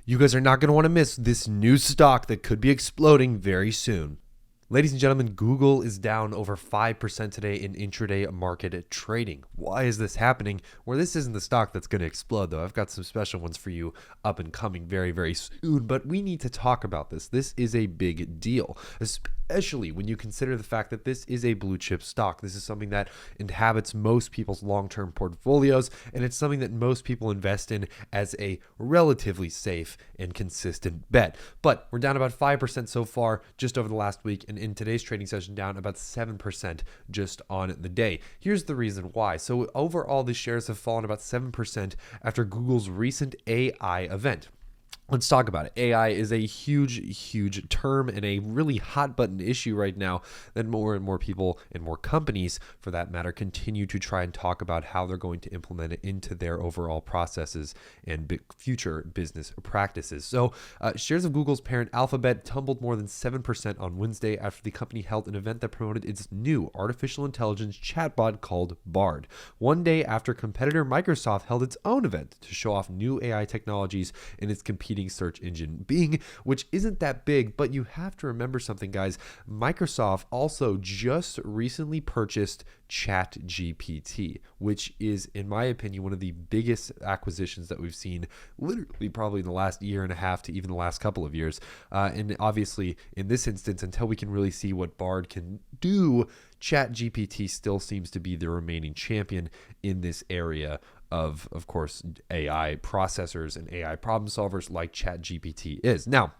You guys are not going to want to miss this new stock that could be exploding very soon. Ladies and gentlemen, Google is down over 5% today in intraday market trading. Why is this happening? Well, this isn't the stock that's going to explode, though. I've got some special ones for you up and coming very, very soon, but we need to talk about this. This is a big deal, especially when you consider the fact that this is a blue chip stock. This is something that inhabits most people's long-term portfolios, and it's something that most people invest in as a relatively safe and consistent bet. But we're down about 5% so far just over the last week, and in today's trading session down about 7% just on the day. Here's the reason why. So overall, the shares have fallen about 7% after Google's recent AI event. Let's talk about it. AI is a huge term and a really hot button issue right now that more and more people and more companies, for that matter, continue to try and talk about how they're going to implement it into their overall processes and future business practices. So shares of Google's parent Alphabet tumbled more than 7% on Wednesday after the company held an event that promoted its new artificial intelligence chatbot called Bard, one day after competitor Microsoft held its own event to show off new AI technologies in its competing search engine Bing, which isn't that big, but you have to remember something, guys. Microsoft also just recently purchased ChatGPT, which is, in my opinion, one of the biggest acquisitions that we've seen literally probably in the last year and a half to even the last couple of years. And obviously, in this instance, until we can really see what Bard can do, ChatGPT still seems to be the remaining champion in this area of course, AI processors and AI problem solvers like ChatGPT is. Now,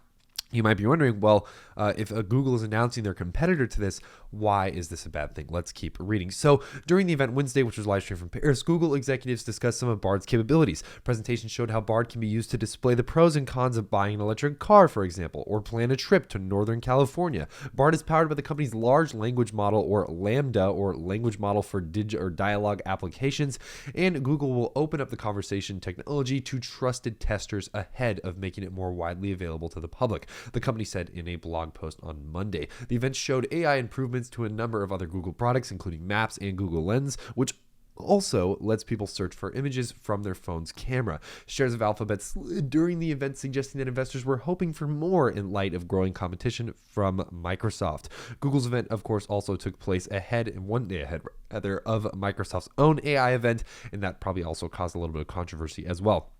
you might be wondering, well, if Google is announcing their competitor to this, why is this a bad thing? Let's keep reading. So during the event Wednesday, which was live streamed from Paris, Google executives discussed some of Bard's capabilities. Presentations showed how Bard can be used to display the pros and cons of buying an electric car, for example, or plan a trip to Northern California. Bard is powered by the company's large language model, or Lambda, or language model for dialogue applications, and Google will open up the conversation technology to trusted testers ahead of making it more widely available to the public, the company said in a blog post on Monday. The event showed AI improvements to a number of other Google products, including Maps and Google Lens, which also lets people search for images from their phone's camera. Shares of Alphabet slid during the event, suggesting that investors were hoping for more in light of growing competition from Microsoft. Google's event, of course, also took place one day ahead rather, of Microsoft's own AI event, and that probably also caused a little bit of controversy as well.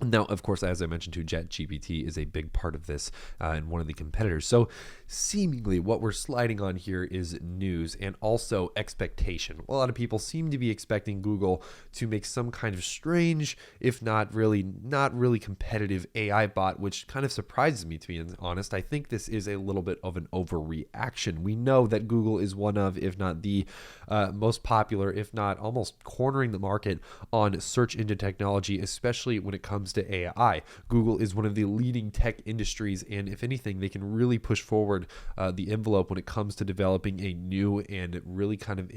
Now, of course, as I mentioned too, ChatGPT is a big part of this and one of the competitors. So seemingly what we're sliding on here is news and also expectation. A lot of people seem to be expecting Google to make some kind of strange, if not really competitive AI bot, which kind of surprises me, to be honest. I think this is a little bit of an overreaction. We know that Google is one of, if not the most popular, if not almost cornering the market on search engine technology, especially when it comes to AI. Google is one of the leading tech industries, and if anything, they can really push forward the envelope when it comes to developing a new and really kind of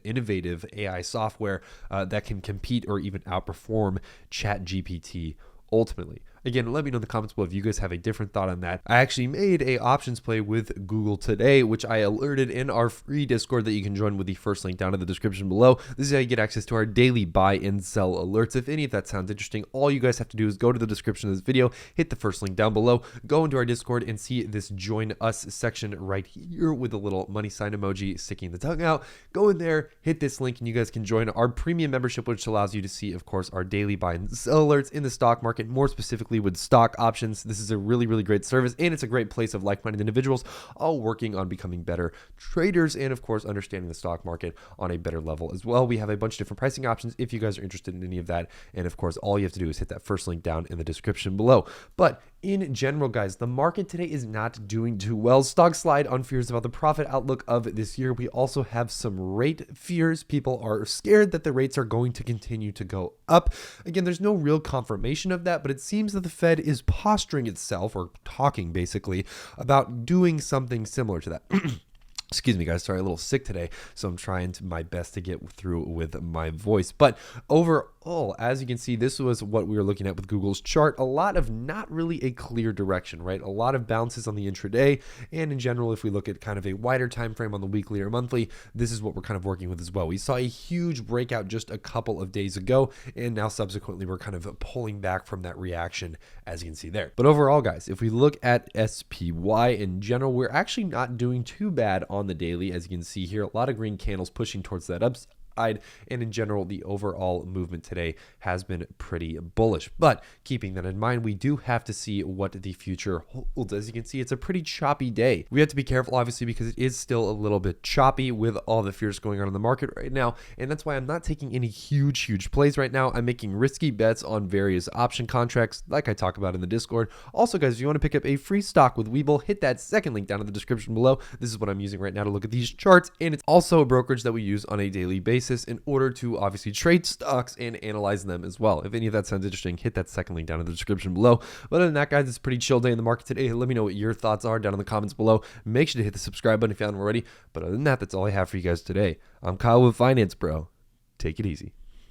innovative AI software that can compete or even outperform ChatGPT ultimately. Again, let me know in the comments below if you guys have a different thought on that. I actually made a options play with Google today, which I alerted in our free Discord that you can join with the first link down in the description below. This is how you get access to our daily buy and sell alerts. If any of that sounds interesting, all you guys have to do is go to the description of this video, hit the first link down below, go into our Discord and see this join us section right here with a little money sign emoji sticking the tongue out. Go in there, hit this link, and you guys can join our premium membership, which allows you to see, of course, our daily buy and sell alerts in the stock market, more specifically with stock options. This is a really great service, and it's a great place of like-minded individuals all working on becoming better traders and, of course, understanding the stock market on a better level as well. We have a bunch of different pricing options if you guys are interested in any of that, and of course, all you have to do is hit that first link down in the description below. But in general, guys, the market today is not doing too well. Stocks slide on fears about the profit outlook of this year. We also have some rate fears. People are scared that the rates are going to continue to go up. Again, there's no real confirmation of that, but it seems that the Fed is posturing itself, or talking basically, about doing something similar to that. Excuse me, guys. Sorry, a little sick today, so I'm trying my best to get through with my voice. But overall, overall, as you can see, this was what we were looking at with Google's chart. A lot of not really a clear direction, right? A lot of bounces on the intraday. And in general, if we look at kind of a wider time frame on the weekly or monthly, this is what we're kind of working with as well. We saw a huge breakout just a couple of days ago, and now subsequently we're kind of pulling back from that reaction, as you can see there. But overall, guys, if we look at SPY in general, we're actually not doing too bad on the daily. As you can see here, a lot of green candles pushing towards that upside. And in general, the overall movement today has been pretty bullish. But keeping that in mind, we do have to see what the future holds. As you can see, it's a pretty choppy day. We have to be careful, obviously, because it is still a little bit choppy with all the fears going on in the market right now. And that's why I'm not taking any huge plays right now. I'm making risky bets on various option contracts, like I talk about in the Discord. Also, guys, if you want to pick up a free stock with Webull, hit that second link down in the description below. This is what I'm using right now to look at these charts. And it's also a brokerage that we use on a daily basis in order to obviously trade stocks and analyze them as well. If any of that sounds interesting, hit that second link down in the description below. But other than that, guys, it's a pretty chill day in the market today. Let me know what your thoughts are down in the comments below. Make sure to hit the subscribe button if you haven't already. But other than that, that's all I have for you guys today. I'm Kyle with Finance Bro. Take it easy.